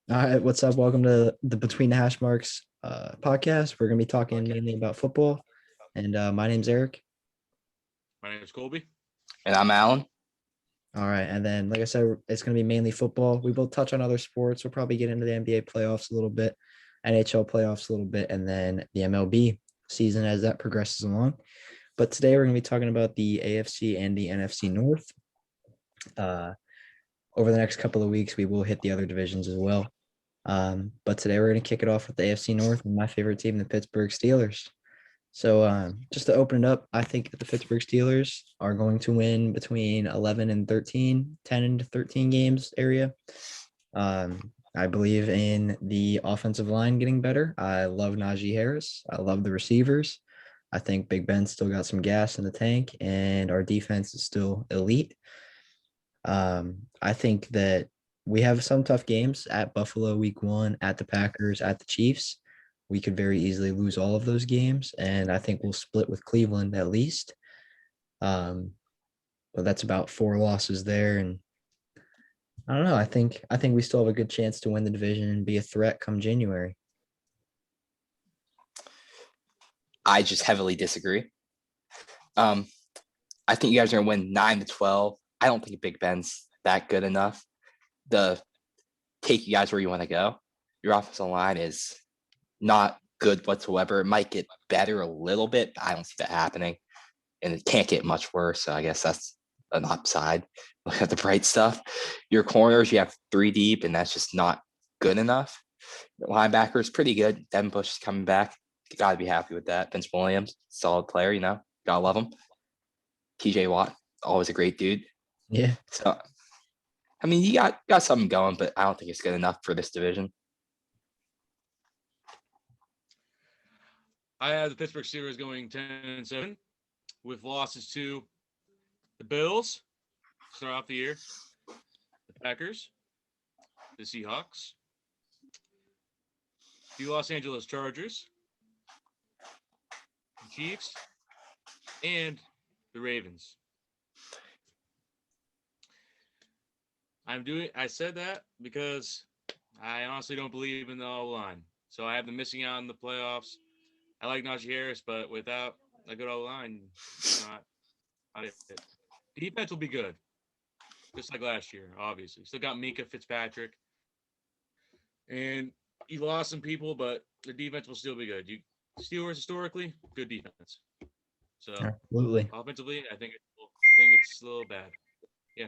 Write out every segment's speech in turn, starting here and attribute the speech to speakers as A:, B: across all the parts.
A: All right, what's up? Welcome to the Between the Hash Marks podcast. We're going to be talking mainly about football. And my name's Eric.
B: My name is Colby.
C: And I'm Alan.
A: All right. And then, like I said, it's going to be mainly football. We will touch on other sports. We'll probably get into the NBA playoffs a little bit, NHL playoffs a little bit, and then the MLB season as that progresses along. But today we're going to be talking about the AFC and the NFC North. Over the next couple of weeks, we will hit the other divisions as well. But today we're going to kick it off with the AFC North and my favorite team, the Pittsburgh Steelers. So just to open it up, I think that the Pittsburgh Steelers are going to win between 11 and 13, 10 and 13 games area. I believe in the offensive line getting better. I love Najee Harris. I love the receivers. I think Big Ben's still got some gas in the tank, and our defense is still elite. I think that we have some tough games at Buffalo week 1, at the Packers, at the Chiefs. We could very easily lose all of those games, and I think we'll split with Cleveland at least. But that's about 4 losses there, and I don't know. I think we still have a good chance to win the division and be a threat come January.
C: I just heavily disagree. I think you guys are going to win 9-12. I don't think Big Ben's that good enough to take you guys where you want to go. Your offensive line is not good whatsoever. It might get better a little bit, but I don't see that happening. And it can't get much worse. So I guess that's an upside. Look at the bright stuff. Your corners, you have 3 deep, and that's just not good enough. Your linebackers, pretty good. Devin Bush is coming back. You got to be happy with that. Vince Williams, solid player, Gotta love him. TJ Watt, always a great dude.
A: Yeah.
C: So, I mean, you got something going, but I don't think it's good enough for this division.
B: I have the Pittsburgh Steelers going 10-7 with losses to the Bills, start off the year, the Packers, the Seahawks, the Los Angeles Chargers, the Chiefs, and the Ravens. I said that because I honestly don't believe in the O-line. So I have them missing out in the playoffs. I like Najee Harris, but without a good O-line, it's not it. Defense will be good, just like last year, obviously. Still got Mika Fitzpatrick. And you lost some people, but the defense will still be good. Steelers, historically, good defense. So,
A: absolutely.
B: Offensively, I think it's a little bad. Yeah.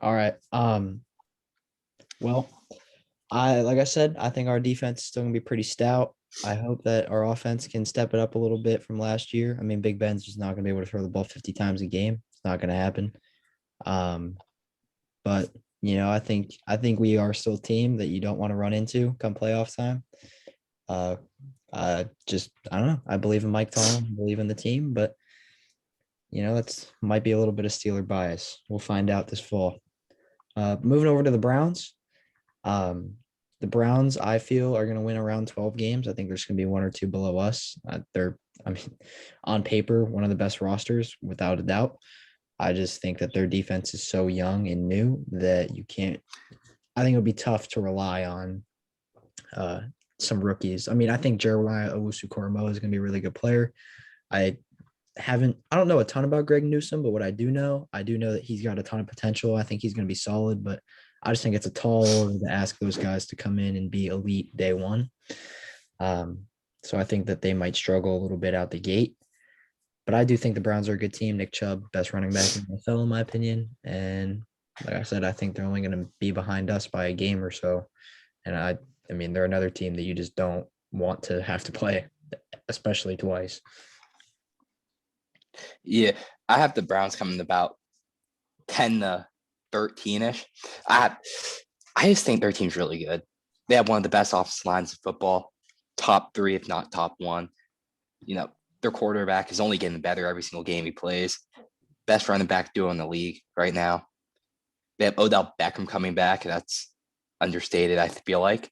A: All right. Well, like I said, I think our defense is still gonna be pretty stout. I hope that our offense can step it up a little bit from last year. I mean, Big Ben's just not gonna be able to throw the ball 50 times a game. It's not gonna happen. But I think we are still a team that you don't want to run into come playoff time. I don't know. I believe in Mike Tomlin, I believe in the team, but that's might be a little bit of Steeler bias. We'll find out this fall. Moving over to the Browns. The Browns, I feel, are going to win around 12 games. I think there's going to be 1 or 2 below us. On paper, one of the best rosters, without a doubt. I just think that their defense is so young and new that you can't – I think it would be tough to rely on some rookies. I mean, I think Jeremiah Owusu-Koramoah is going to be a really good player. I don't know a ton about Greg Newsome, but what I do know that he's got a ton of potential. I think he's going to be solid, but I just think it's a tall order to ask those guys to come in and be elite day one. So I think that they might struggle a little bit out the gate. But I do think the Browns are a good team. Nick Chubb, best running back in the NFL, in my opinion. And like I said, I think they're only going to be behind us by a game or so. And I mean, they're another team that you just don't want to have to play, especially twice.
C: Yeah, I have the Browns coming about 10-13-ish. I just think their team's really good. They have one of the best offensive lines in football, top 3, if not top 1. Their quarterback is only getting better every single game he plays. Best running back duo in the league right now. They have Odell Beckham coming back, and that's understated, I feel like.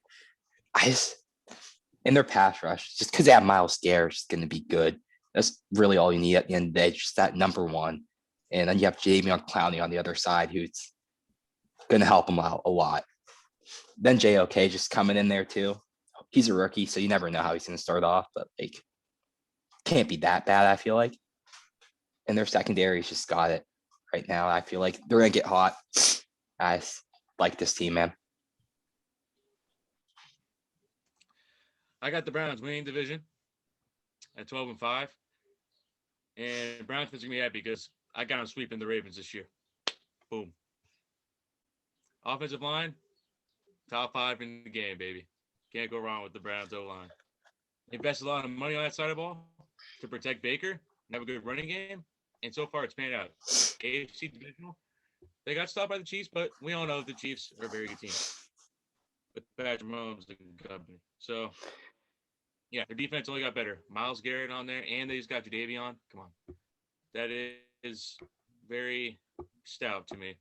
C: In their pass rush, just because they have Myles Garrett, it's going to be good. That's really all you need at the end of the day, just that number 1. And then you have Jadeveon Clowney on the other side, who's going to help him out a lot. Then JOK just coming in there too. He's a rookie, so you never know how he's going to start off, but like can't be that bad, I feel like. And their secondary's just got it right now. I feel like they're going to get hot. I like this team, man.
B: I got the Browns winning division at 12-5. And Browns fans are going to be happy because I got them sweeping the Ravens this year. Boom. Offensive line, top 5 in the game, baby. Can't go wrong with the Browns O-line. Invested a lot of money on that side of the ball to protect Baker and have a good running game. And so far, it's panned out. AFC divisional, they got stopped by the Chiefs, but we all know the Chiefs are a very good team with Patrick Mahomes and company. So, yeah, their defense only got better. Myles Garrett on there, and they just got Jadeveon. Come on. That is very stout to me.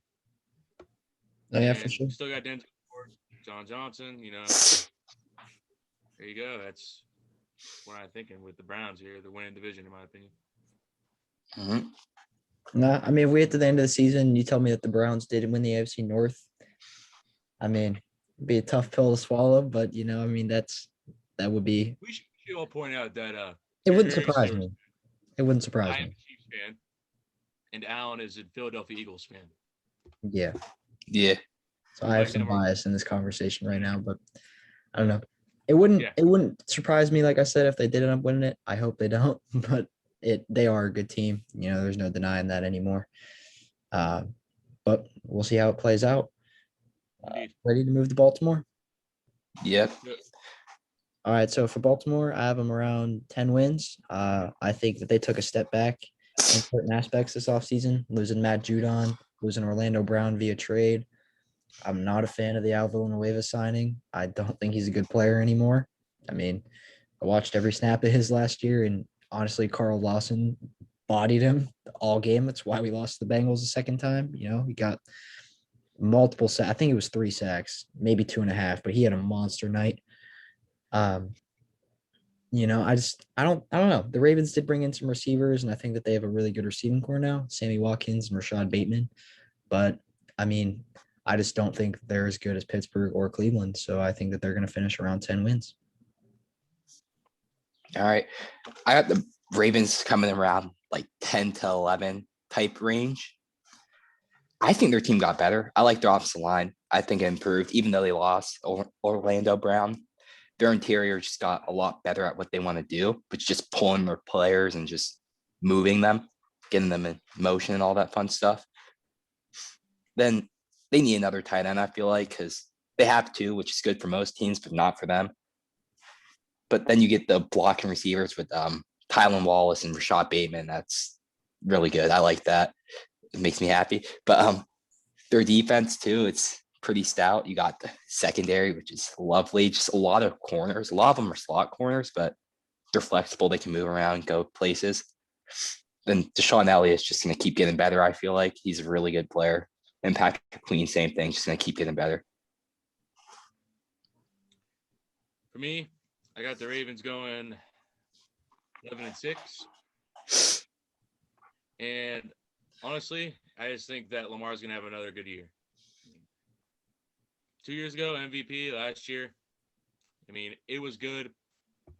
A: Oh, yeah,
B: And
A: for sure.
B: Still got Denzel Ward, John Johnson, There you go. That's what I'm thinking with the Browns here, the winning division, in my opinion.
C: Mm-hmm.
A: No, I mean, if we get to the end of the season, you tell me that the Browns didn't win the AFC North. I mean, it'd be a tough pill to swallow, but that would be.
B: We should all point out that
A: It wouldn't surprise me. It wouldn't surprise
B: I am
A: me.
B: a Chiefs fan, and Alan is a Philadelphia Eagles fan.
A: Yeah.
C: Yeah.
A: So I have some bias in this conversation right now, but I don't know. It wouldn't surprise me, like I said, if they did end up winning it. I hope they don't, but they are a good team. There's no denying that anymore. But we'll see how it plays out. Ready to move to Baltimore?
C: Yep.
A: All right. So for Baltimore, I have them around 10 wins. I think that they took a step back in certain aspects this offseason, losing Matt Judon, losing Orlando Brown via trade. I'm not a fan of the Al Villanueva signing. I don't think he's a good player anymore. I mean, I watched every snap of his last year, and honestly, Carl Lawson bodied him all game. That's why we lost the Bengals the second time. He got multiple sacks. I think it was 3 sacks, maybe 2.5, but he had a monster night. I don't know. The Ravens did bring in some receivers, and I think that they have a really good receiving core now, Sammy Watkins and Rashad Bateman. But I mean, I just don't think they're as good as Pittsburgh or Cleveland. So I think that they're going to finish around 10 wins.
C: All right. I got the Ravens coming around like 10 to 11 type range. I think their team got better. I like their offensive line. I think it improved, even though they lost Orlando Brown. Their interior just got a lot better at what they want to do, but just pulling their players and just moving them, getting them in motion and all that fun stuff. Then they need another tight end, I feel like, because they have 2, which is good for most teams, but not for them. But then you get the blocking receivers with Tylan Wallace and Rashad Bateman. That's really good. I like that. It makes me happy. But their defense, too, it's pretty stout. You got the secondary, which is lovely. Just a lot of corners. A lot of them are slot corners, but they're flexible. They can move around and go places. Then Deshaun Elliott's just going to keep getting better, I feel like. He's a really good player. And Patrick Queen, same thing. Just going to keep getting better.
B: For me, I got the Ravens going 11-6. And honestly, I just think that Lamar's going to have another good year. 2 years ago, MVP. Last year, I mean, it was good,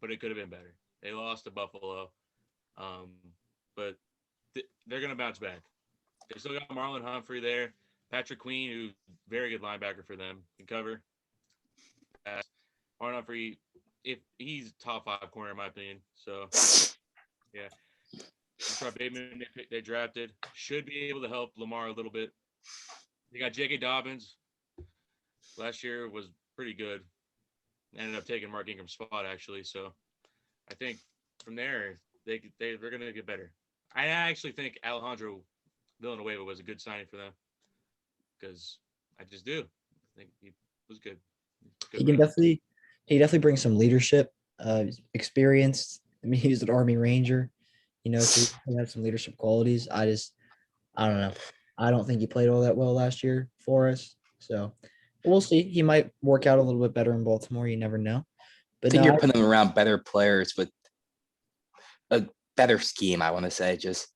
B: but it could have been better. They lost to Buffalo. But they're going to bounce back. They still got Marlon Humphrey there. Patrick Queen, who's very good linebacker for them, can cover. Marlon Humphrey, if he's top 5 corner in my opinion. So, yeah. Rashad Bateman, they drafted, should be able to help Lamar a little bit. They got J.K. Dobbins. Last year was pretty good. Ended up taking Mark Ingram's spot, actually. So, I think from there, they're going to get better. I actually think Alejandro Villanueva was a good signing for them because I just do. I think he was good.
A: He definitely brings some leadership, experience. I mean, he was an Army Ranger, so he has some leadership qualities. I don't know. I don't think he played all that well last year for us. So we'll see. He might work out a little bit better in Baltimore. You never know. But
C: I think you're putting them around better players with a better scheme, I want to say. Just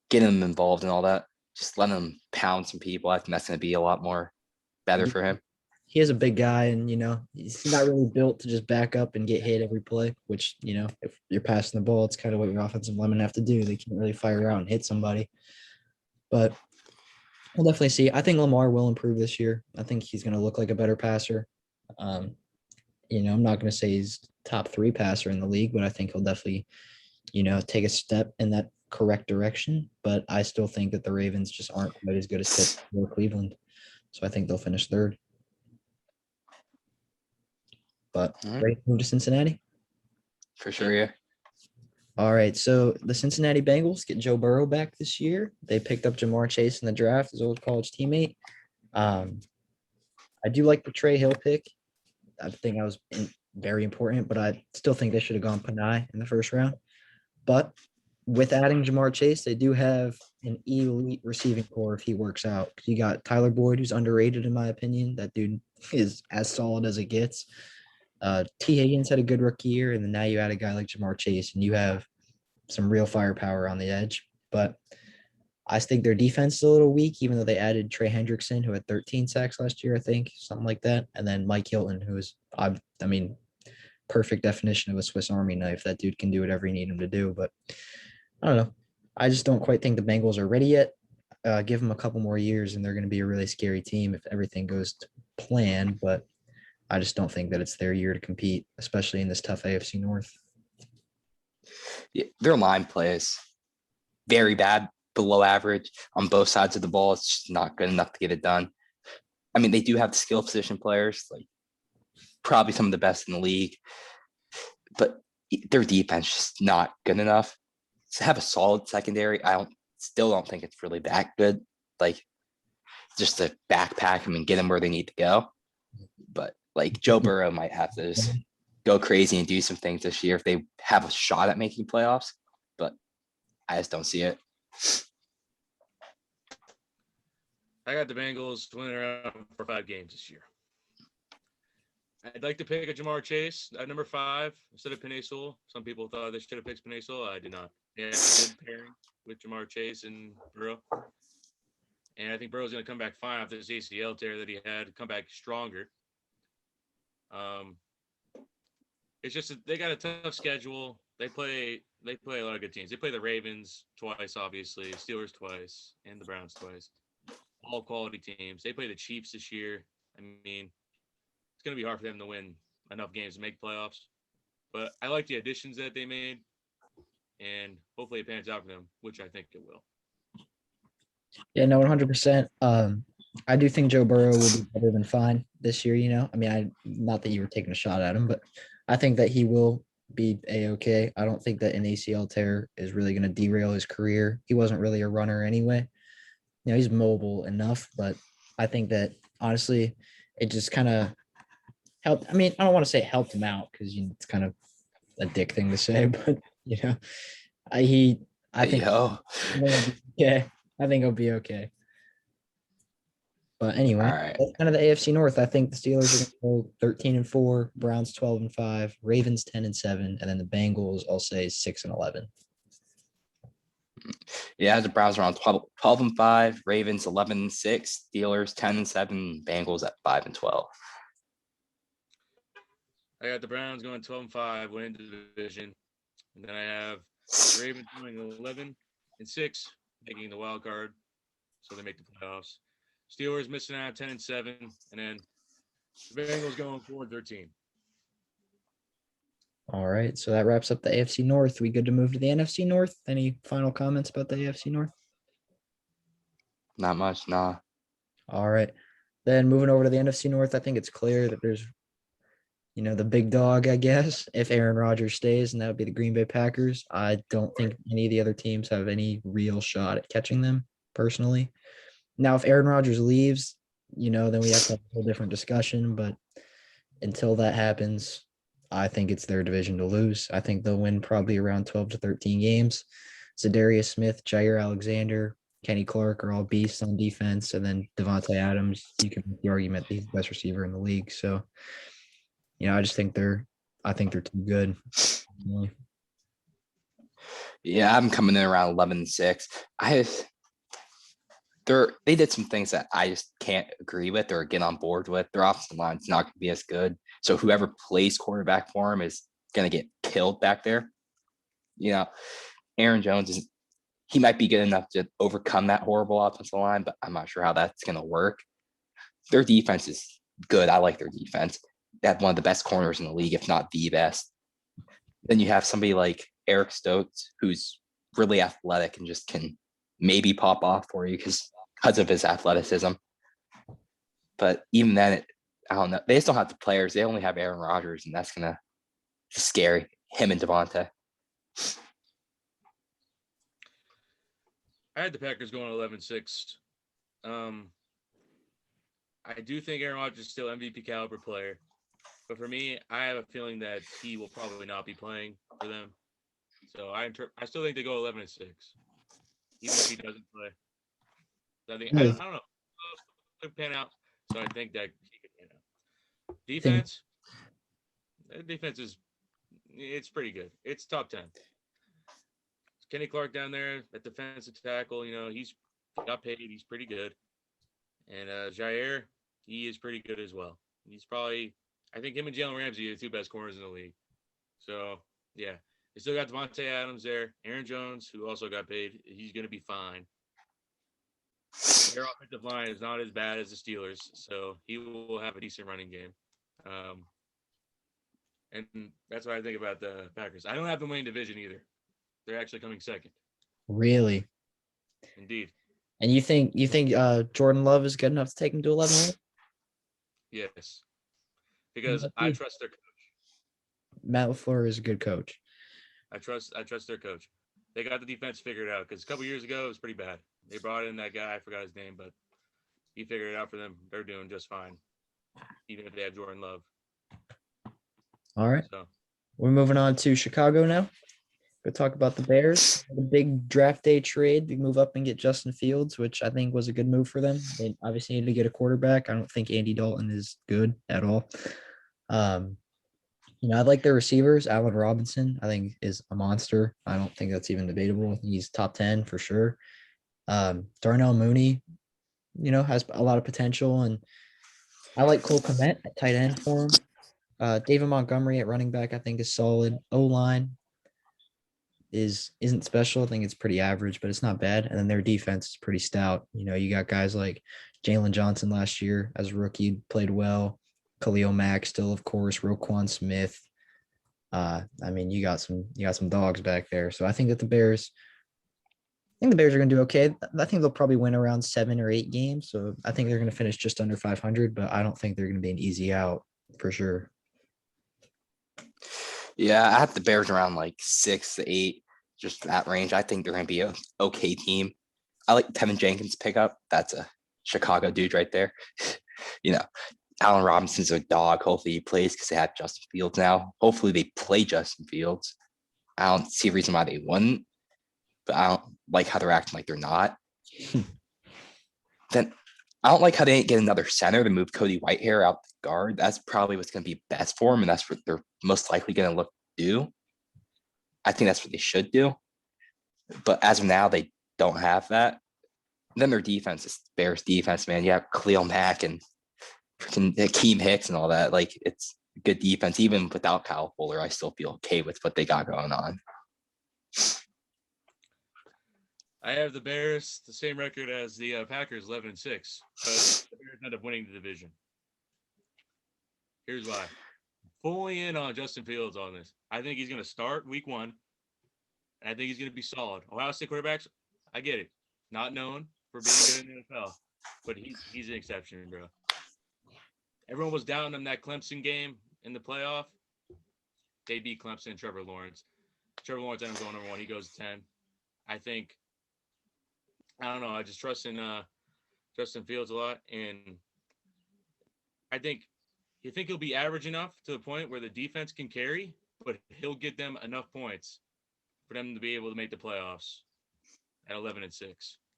C: getting them involved in all that. Just letting them pound some people. I think that's going to be a lot more better for him.
A: He is a big guy, and he's not really built to just back up and get hit every play. Which if you're passing the ball, it's kind of what your offensive linemen have to do. They can't really fire out and hit somebody. But we'll definitely see. I think Lamar will improve this year. I think he's going to look like a better passer. I'm not going to say he's top 3 passer in the league, but I think he'll definitely, take a step in that correct direction. But I still think that the Ravens just aren't quite as good as Pittsburgh or Cleveland. So I think they'll finish 3rd. But ready to move to Cincinnati?
C: For sure, yeah.
A: All right, so the Cincinnati Bengals get Joe Burrow back this year. They picked up Jamar Chase in the draft, his old college teammate. I do like the Trey Hill pick. I think that was very important, but I still think they should have gone Panay in the first round. But with adding Jamar Chase, they do have an elite receiving core if he works out. You got Tyler Boyd, who's underrated in my opinion. That dude is as solid as it gets. T. Higgins had a good rookie year, and then now you add a guy like Jamar Chase, and you have some real firepower on the edge. But I think their defense is a little weak, even though they added Trey Hendrickson, who had 13 sacks last year, I think, something like that. And then Mike Hilton, who is, perfect definition of a Swiss Army knife. That dude can do whatever you need him to do. But I don't know. I just don't quite think the Bengals are ready yet. Give them a couple more years, and they're going to be a really scary team if everything goes to plan. But I just don't think that it's their year to compete, especially in this tough AFC North.
C: Yeah, their line play is very bad, below average on both sides of the ball. It's just not good enough to get it done. I mean, they do have the skill position players, like probably some of the best in the league, but their defense is just not good enough to have a solid secondary. I still don't think it's really that good. Like, just to backpack them and get them where they need to go. But like Joe Burrow might have to just go crazy and do some things this year if they have a shot at making playoffs. But I just don't see it.
B: I got the Bengals winning around for 5 games this year. I'd like to pick a Jamar Chase at number 5 instead of Penei Sewell. Some people thought they should have picked Penei Sewell. I did not. Yeah, it's a good pairing with Jamar Chase and Burrow. And I think Burrow's going to come back fine after this ACL tear that he had, come back stronger. It's just they got a tough schedule. They play a lot of good teams. They play the Ravens twice, obviously, Steelers twice, and the Browns twice. All quality teams. They play the Chiefs this year. I mean, it's going to be hard for them to win enough games to make playoffs. But I like the additions that they made, and hopefully it pans out for them, which I think it will.
A: Yeah, no, 100%. I do think Joe Burrow will be better than fine this year, not that you were taking a shot at him, but I think that he will be A-okay. I don't think that an ACL tear is really going to derail his career. He wasn't really a runner anyway. He's mobile enough, but I think that, honestly, it just kind of helped. I mean, I don't want to say it helped him out because it's kind of a dick thing to say, but, I think, yeah, I think he'll be okay. But anyway,
C: right.
A: That's kind of the AFC North. I think the Steelers are going to go 13-4, Browns 12-5, Ravens 10-7, and then the Bengals, I'll say 6-11.
C: Yeah, the Browns are on 12-5, Ravens 11-6, Steelers 10-7, Bengals at 5-12.
B: I got the Browns going 12-5, winning the division, and then I have Ravens going 11-6, making the wild card, so they make the playoffs. Steelers missing out 10-7, and then the Bengals going 4-13.
A: All right, so that wraps up the AFC North. We good to move to the NFC North? Any final comments about the AFC North?
C: Not much, nah.
A: All right, then moving over to the NFC North, I think it's clear that there's, the big dog, I guess, if Aaron Rodgers stays, and that would be the Green Bay Packers. I don't think any of the other teams have any real shot at catching them, personally. Now, if Aaron Rodgers leaves, then we have to have a whole different discussion. But until that happens, I think it's their division to lose. I think they'll win probably around 12 to 13 games. Zadarius Smith, Jair Alexander, Kenny Clark are all beasts on defense. And then Devontae Adams, you can make the argument that he's the best receiver in the league. So, I just think they're too good.
C: Yeah, I'm coming in around 11-6. they did some things that I just can't agree with or get on board with. Their offensive line's not going to be as good. So whoever plays quarterback for him is going to get killed back there. Aaron Jones he might be good enough to overcome that horrible offensive line, but I'm not sure how that's going to work. Their defense is good. I like their defense. They have one of the best corners in the league, if not the best. Then you have somebody like Eric Stokes, who's really athletic and just can maybe pop off for you because of his athleticism. But even then, I don't know. They just don't have the players. They only have Aaron Rodgers, and that's going to scary, him and Devontae.
B: I had the Packers going 11-6. I do think Aaron Rodgers is still MVP caliber player. But for me, I have a feeling that he will probably not be playing for them. So I still think they go 11-6, even if he doesn't play. So I don't know. He'll pan out. So I think that he could pan out. Defense. It's pretty good. It's top 10. Kenny Clark down there at defensive tackle. He's got paid. He's pretty good. And Jair, he is pretty good as well. He's probably, I think him and Jalen Ramsey are the two best corners in the league. So, yeah. They still got Devontae Adams there. Aaron Jones, who also got paid. He's going to be fine. Their offensive line is not as bad as the Steelers, so he will have a decent running game. And that's what I think about the Packers. I don't have them winning division either. They're actually coming second.
A: Really?
B: Indeed.
A: And you think Jordan Love is good enough to take him to 11?
B: Yes. Because I trust their coach.
A: Matt LaFleur is a good coach.
B: I trust their coach. They got the defense figured out because a couple years ago it was pretty bad. They brought in that guy, I forgot his name, but he figured it out for them. They're doing just fine, even if they have Jordan Love.
A: All right.
B: So
A: we're moving on to Chicago now. Go talk about the Bears. The big draft day trade. They move up and get Justin Fields, which I think was a good move for them. They obviously needed to get a quarterback. I don't think Andy Dalton is good at all. I like their receivers. Allen Robinson, I think, is a monster. I don't think that's even debatable. He's top 10 for sure. Darnell Mooney, has a lot of potential. And I like Cole Kmet at tight end for him. David Montgomery at running back, I think, is solid. O-line isn't special. I think it's pretty average, but it's not bad. And then their defense is pretty stout. You got guys like Jalen Johnson last year as a rookie, played well. Khalil Mack still, of course, Roquan Smith. You got some dogs back there. So I think that the Bears are going to do okay. I think they'll probably win around 7 or 8 games. So I think they're going to finish just under 500, but I don't think they're going to be an easy out for sure.
C: Yeah, I have the Bears around like 6 to 8, just that range. I think they're going to be an okay team. I like Tevin Jenkins pickup. That's a Chicago dude right there. Allen Robinson's a dog. Hopefully he plays because they have Justin Fields now. Hopefully they play Justin Fields. I don't see a reason why they wouldn't, but I don't like how they're acting like they're not. Then I don't like how they didn't get another center to move Cody Whitehair out the guard. That's probably what's going to be best for them, and that's what they're most likely going to do. I think that's what they should do. But as of now, they don't have that. And then their defense is Bears defense, man. You have Khalil Mack and freaking Akeem Hicks and all that. Like, it's good defense. Even without Kyle Fuller, I still feel okay with what they got going on.
B: I have the Bears the same record as the Packers, 11-6. But the Bears end up winning the division. Here's why. Fully in on Justin Fields on this. I think he's going to start week 1. And I think he's going to be solid. Ohio State quarterbacks, I get it. Not known for being good in the NFL. But he's an exception, bro. Everyone was down on that Clemson game in the playoff. They beat Clemson and Trevor Lawrence. Trevor Lawrence ended up going number 1. He goes 10. I don't know. I just trust in Justin Fields a lot. And I think he'll be average enough to the point where the defense can carry, but he'll get them enough points for them to be able to make the playoffs at 11-6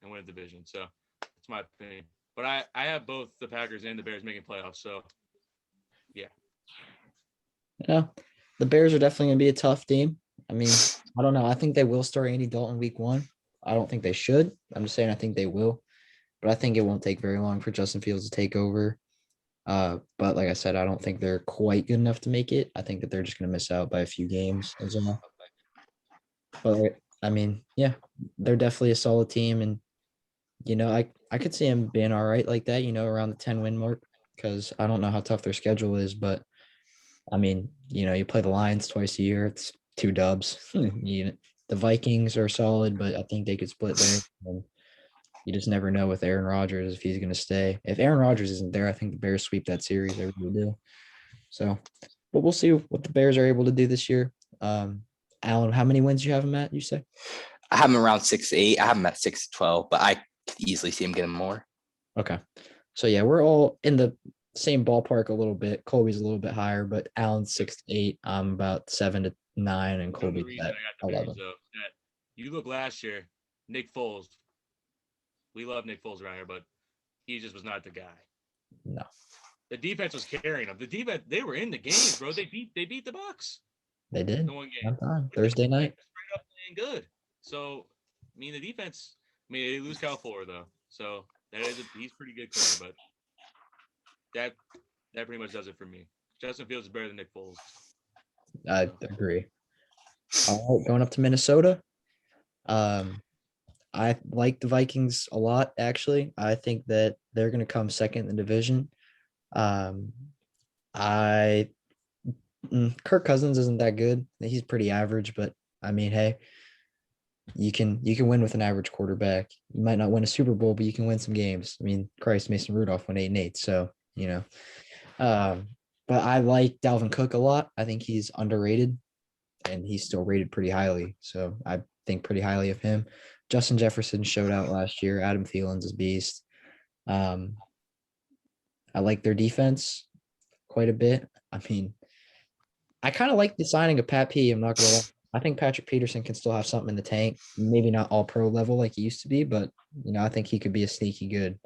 B: and win a division. So that's my opinion. But I have both the Packers and the Bears making playoffs. So, yeah.
A: Yeah, the Bears are definitely going to be a tough team. I don't know. I think they will start Andy Dalton week 1. I don't think they should. I'm just saying I think they will. but I think it won't take very long for Justin Fields to take over. But like I said, I don't think they're quite good enough to make it. I think that they're just going to miss out by a few games as well. But I mean, yeah, they're definitely a solid team, and I could see them being all right like that, around the 10-win mark, because I don't know how tough their schedule is, but I mean, you play the Lions twice a year. It's 2 dubs. The Vikings are solid, but I think they could split there. And you just never know with Aaron Rodgers if he's going to stay. If Aaron Rodgers isn't there, I think the Bears sweep that series. I really do. So, but we'll see what the Bears are able to do this year. Alan, how many wins do you have him at, you say?
C: I have him around 6-8. I have him at 6-12, but I could easily see him getting more.
A: Okay. So, yeah, we're all in the same ballpark a little bit. Colby's a little bit higher, but Alan's 6-8. I'm about 7-9, and Colby's at 11.
B: You look last year, Nick Foles. We love Nick Foles around here, but he just was not the guy.
A: No.
B: The defense was carrying them. The defense, they were in the games, bro. They beat the Bucs.
A: They did.
B: In one game.
A: Thursday night.
B: Straight up playing good. So, I mean, the defense. I mean, they lose Cal Fuller though, so he's pretty good corner, but that pretty much does it for me. Justin Fields is better than Nick Foles.
A: I agree. All right, going up to Minnesota. I like the Vikings a lot, actually. I think that they're going to come second in the division. Kirk Cousins isn't that good. He's pretty average, but I mean, hey, you can win with an average quarterback. You might not win a Super Bowl, but you can win some games. I mean, Christ, Mason Rudolph went 8-8, so but I like Dalvin Cook a lot. I think he's underrated, and he's still rated pretty highly. So I think pretty highly of him. Justin Jefferson showed out last year. Adam Thielen's a beast. I like their defense quite a bit. I mean, I kind of like the signing of Pat P. I'm not going to lie. I think Patrick Peterson can still have something in the tank. Maybe not all pro level like he used to be, but, I think he could be a sneaky good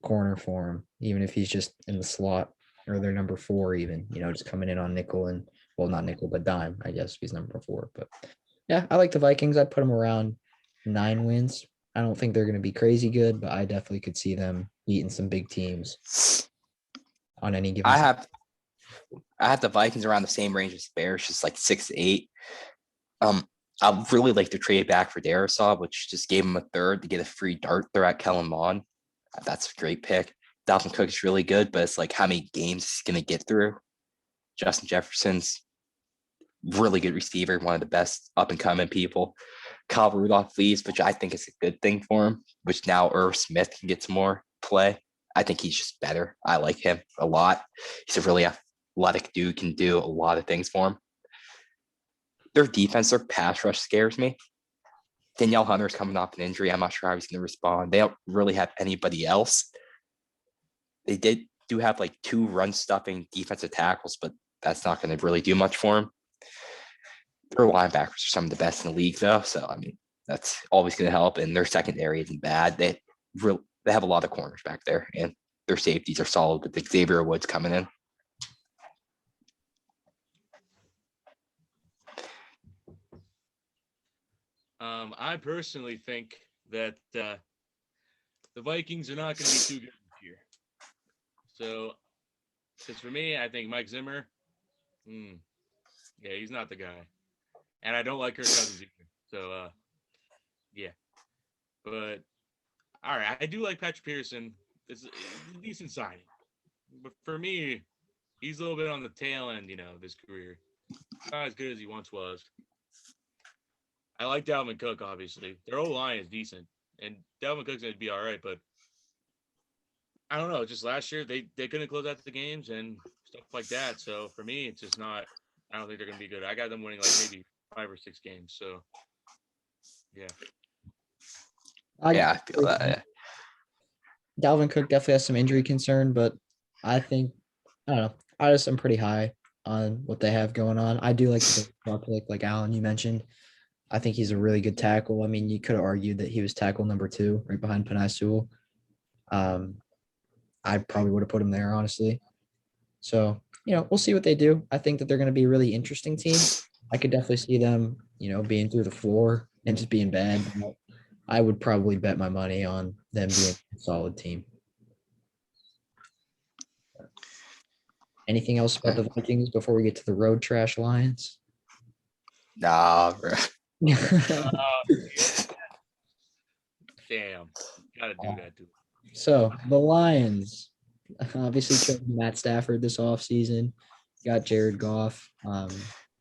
A: corner for him, even if he's just in the slot or their number 4 even, just coming in on nickel and, well, not nickel, but dime, I guess, if he's number 4. But, yeah, I like the Vikings. I'd put them around 9 wins. I don't think they're going to be crazy good, but I definitely could see them beating some big teams on any given.
C: I have the Vikings around the same range as the Bears, just like 6-8. I really like to trade back for Darisaw, which just gave him a third to get a free dart throw at Kellen Mond. That's a great pick. Dalvin Cook is really good, but it's like how many games he's going to get through. Justin Jefferson's really good receiver, one of the best up and coming people. Kyle Rudolph leaves, which I think is a good thing for him, which now Irv Smith can get some more play. I think he's just better. I like him a lot. He's a really athletic dude, can do a lot of things for him. Their defense, their pass rush scares me. Danielle Hunter's coming off an injury. I'm not sure how he's going to respond. They don't really have anybody else. They do have like 2 run-stuffing defensive tackles, but that's not going to really do much for him. Their linebackers are some of the best in the league, though. So, I mean, that's always going to help. And their secondary isn't bad. They have a lot of corners back there, and their safeties are solid with Xavier Woods coming in.
B: I personally think that the Vikings are not going to be too good this year. So, because for me, I think Mike Zimmer, he's not the guy. And I don't like Kirk Cousins either. So, yeah. But, all right, I do like Patrick Peterson. It's a decent signing. But for me, he's a little bit on the tail end, of his career. Not as good as he once was. I like Dalvin Cook, obviously. Their O-line is decent. And Dalvin Cook's going to be all right. But I don't know. Just last year, they couldn't close out the games and stuff like that. So, for me, it's just not – I don't think they're going to be good. I got them winning like maybe 5 or 6 games. So, yeah.
C: I feel that. Yeah.
A: Dalvin Cook definitely has some injury concern, but I think – I don't know. I just am pretty high on what they have going on. I do like the pick, like Alan, you mentioned. I think he's a really good tackle. I mean, you could have argued that he was tackle number 2 right behind Penei Sewell. I probably would have put him there, honestly. So, we'll see what they do. I think that they're going to be a really interesting team. I could definitely see them, being through the floor and just being bad. I would probably bet my money on them being a solid team. Anything else about the Vikings before we get to the road trash Lions?
C: Nah, bro.
B: Damn. Gotta do that, dude.
A: So the Lions obviously chose Matt Stafford this offseason. Got Jared Goff.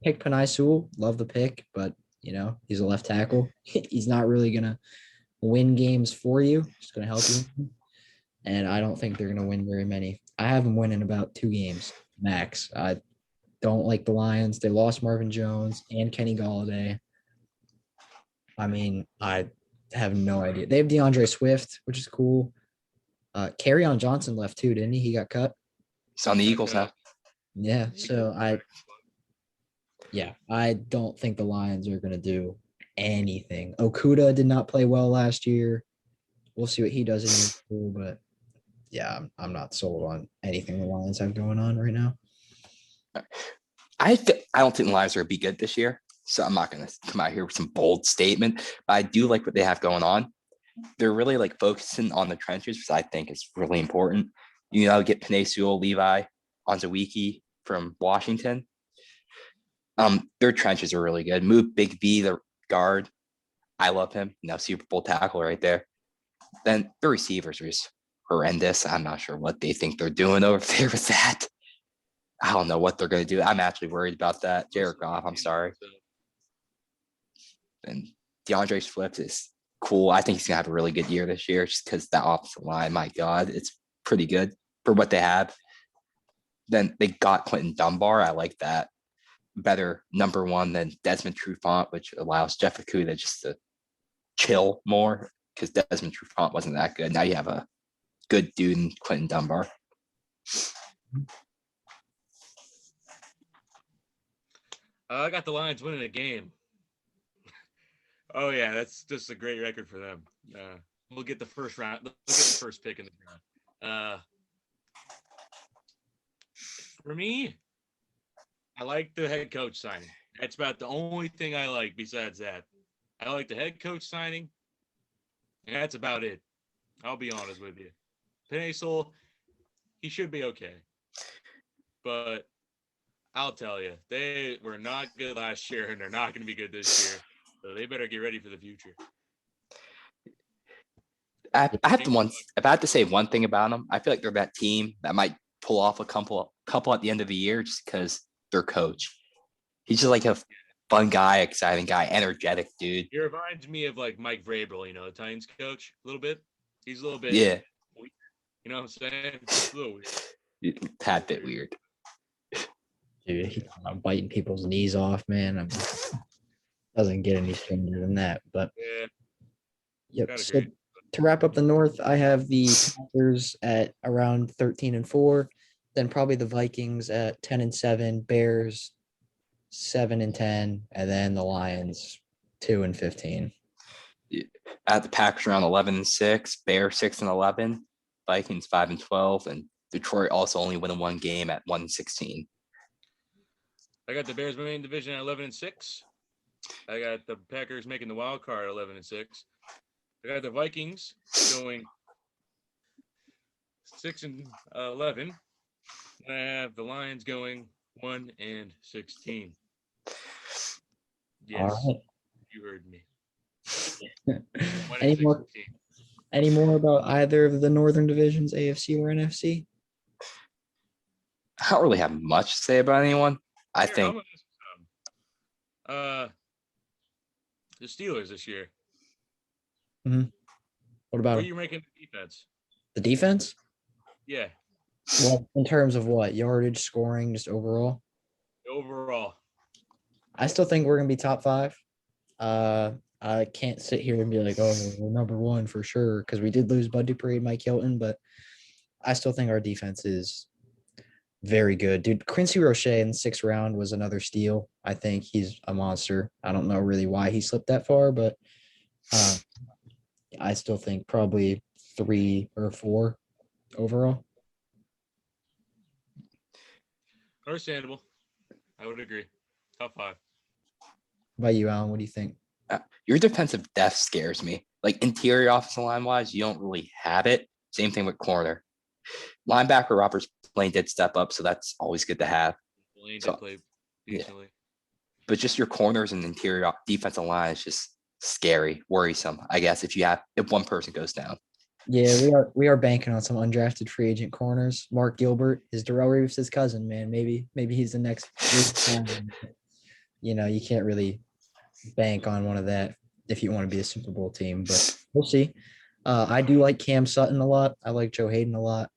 A: Pick Penei Sewell. Love the pick, but he's a left tackle. He's not really gonna win games for you. Just gonna help you. And I don't think they're gonna win very many. I have them winning about 2 games max. I don't like the Lions. They lost Marvin Jones and Kenny Galladay. I mean, I have no idea. They have DeAndre Swift, which is cool. Kerryon Johnson left too, didn't he? He got cut.
C: He's on the Eagles now.
A: Yeah. So I don't think the Lions are going to do anything. Okuda did not play well last year. We'll see what he does in year 2, but yeah, I'm not sold on anything the Lions have going on right now.
C: I don't think the Lions are going to be good this year, so I'm not going to come out here with some bold statement. But I do like what they have going on. They're really like focusing on the trenches, which I think is really important. Get Penei Sewell, Levi, Onzuwiki from Washington. Their trenches are really good. Move Big B, the guard. I love him. Super Bowl tackle right there. Then the receivers are just horrendous. I'm not sure what they think they're doing over there with that. I don't know what they're going to do. I'm actually worried about that. Jared Goff, I'm sorry. And DeAndre Swift is cool. I think he's going to have a really good year this year just because that offensive line, my God, it's pretty good for what they have. Then they got Clinton Dunbar. I like that. Better number 1 than Desmond Trufant, which allows Jeff Okuda just to chill more because Desmond Trufant wasn't that good. Now you have a good dude in Clinton Dunbar.
B: I got the Lions winning a game. Oh yeah, that's just a great record for them. We'll get the first round. We'll get the first pick in the round. For me, I like the head coach signing. That's about the only thing I like besides that. I like the head coach signing, and that's about it. I'll be honest with you. Penei Sewell, he should be okay. But I'll tell you, they were not good last year, and they're not going to be good this year. So they better get ready for the future.
C: I have to say one thing about them. I feel like they're that team that might pull off a couple at the end of the year just because their coach. He's just like a fun guy, exciting guy, energetic dude.
B: He reminds me of like Mike Vrabel, the Titans coach, a little bit. He's a little bit
C: weird.
B: You know what I'm saying? It's a little weird.
C: Tad bit weird.
A: Dude, I'm biting people's knees off, man. Doesn't get any stronger than that. But yep. So to wrap up the North, I have the Panthers at around 13-4, then probably the Vikings at 10-7, Bears 7-10, and then the Lions 2-15.
C: At the Packers around 11-6, Bears 6-11, Vikings 5-12, and Detroit also only winning 1 game at 1-16.
B: I got the Bears winning division at 11-6. I got the Packers making the wild card at 11-6. I got the Vikings going 6-11. I have the Lions going 1-16. Yes,
A: right.
B: You heard me.
A: Any more about either of the northern divisions, AFC or NFC?
C: I don't really have much to say about anyone. I think
B: the Steelers this year.
A: Mm-hmm. What about
B: Where are you ranking the defense?
A: The defense?
B: Yeah.
A: Well, in terms of what? Yardage, scoring, just overall?
B: Overall.
A: I still think we're going to be top 5. I can't sit here and be like, oh, we're number 1 for sure, because we did lose Bud Dupree and Mike Hilton, but I still think our defense is very good. Dude, Quincy Roche in the 6th round was another steal. I think he's a monster. I don't know really why he slipped that far, but I still think probably 3 or 4 overall.
B: Understandable. I would agree. Top 5.
A: What about you, Alan? What do you think?
C: Your defensive depth scares me. Like interior offensive line wise, you don't really have it. Same thing with corner. Linebacker Robert Blaine did step up, so that's always good to have.
B: Blaine
C: So,
B: did play
C: yeah.
B: decently.
C: But just your corners and interior defensive line is just scary, worrisome, I guess, if one person goes down.
A: Yeah, we are banking on some undrafted free agent corners. Mark Gilbert is Darrell Reeves' cousin, man. Maybe he's the next. You can't really bank on one of that if you want to be a Super Bowl team, but we'll see. I do like Cam Sutton a lot. I like Joe Hayden a lot.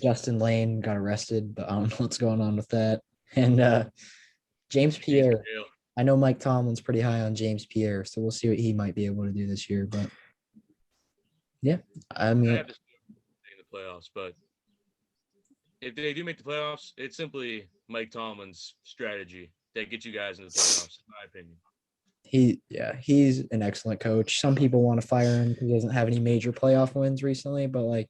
A: Justin Lane got arrested, but I don't know what's going on with that. And James Pierre. I know Mike Tomlin's pretty high on James Pierre, so we'll see what he might be able to do this year. But yeah, I mean,
B: I have to in the playoffs, but if they do make the playoffs, it's simply Mike Tomlin's strategy that gets you guys in the playoffs, in my opinion.
A: He's an excellent coach. Some people want to fire him because he doesn't have any major playoff wins recently, but like,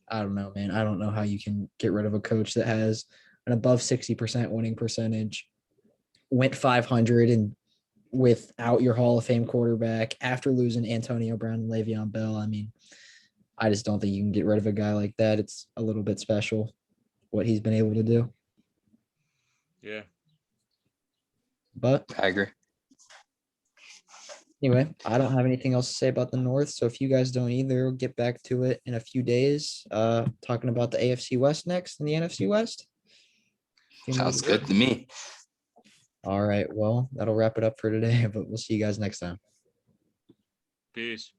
A: I don't know, man. I don't know how you can get rid of a coach that has an above 60% winning percentage, went 500 and without your Hall of Fame quarterback after losing Antonio Brown and Le'Veon Bell. I mean, I just don't think you can get rid of a guy like that. It's a little bit special what he's been able to do.
B: Yeah.
A: But
C: I agree.
A: Anyway, I don't have anything else to say about the North. So if you guys don't either, we'll get back to it in a few days. Talking about the AFC West next and the NFC West.
C: Sounds good to me.
A: All right. Well, that'll wrap it up for today, but we'll see you guys next time.
B: Peace.